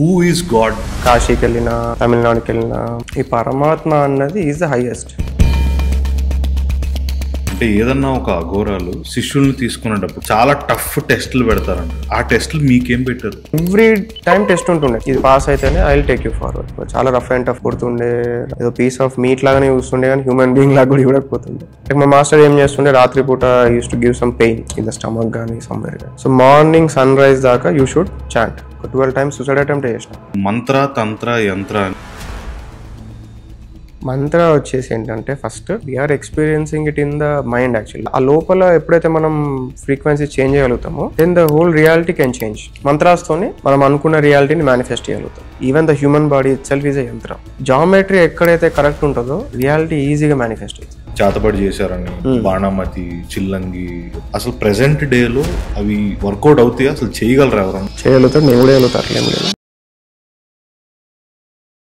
Who is God? కాశీకి వెళ్ళినా, తమిళనాడుకి వెళ్ళినా, ఈ పరమాత్మ అన్నది ఈజ్ ద హైయెస్ట్. అంటే ఏదన్నా ఒక అఘోరాలు శిష్యుల్ని తీసుకునేటప్పుడు చాలా టఫ్ టెస్టులు పెడతారంట. ఆ టెస్టులు మీకేం పెట్టారు? ఎవ్రీ టైం టెస్ట్ ఉంటుండే, ఇది పాస్ అయితేనే I will take you forward. చాలా రఫ్ అండ్ టఫ్ కొడుతుండే, ఏదో పీస్ ఆఫ్ మీట్ లాగానే చూస్తుండే కానీ హ్యూమన్ బీయింగ్ లాగా కూడా చూడకపోతుండే. మా మాస్టర్ ఏం చేస్తుండే, రాత్రి పూట use to give some pain in the stomach కానీ సమ్వేర్ కానీ. సో మార్నింగ్ సన్ రైజ్ దాకా you should chant. 12 times suicide attempt చేసిన. మంత్ర, తంత్ర, యంత్ర. మంత్ర వచ్చేసి ఏంటంటే first we are experiencing it in the mind. Actually ఆ లోపల ఎప్పుడైతే మనం ఫ్రీక్వెన్సీ చేంజ్ చేయగలుగుతామో then the whole reality can change. మంత్రాస్తోనే మనం అనుకున్న రియాలిటీని మేనిఫెస్ట్ చేయగలుగుతాం. Even the human body itself is a యంత్రం. జామెట్రీ ఎక్కడైతే కరెక్ట్ ఉంటుందో రియాలిటీ ఈజీగా మేనిఫెస్ట్ అవుతుంది. చేతబడి చేశారని, బాణామతి, చిల్లంగి, అసలు ప్రెసెంట్ డేలో అవి వర్కౌట్ అవుతాయి? అసలు చేయగలరా ఎవరన్నా? చేయగలుగుతారు, నేను కూడా చేయగలుగుతారు.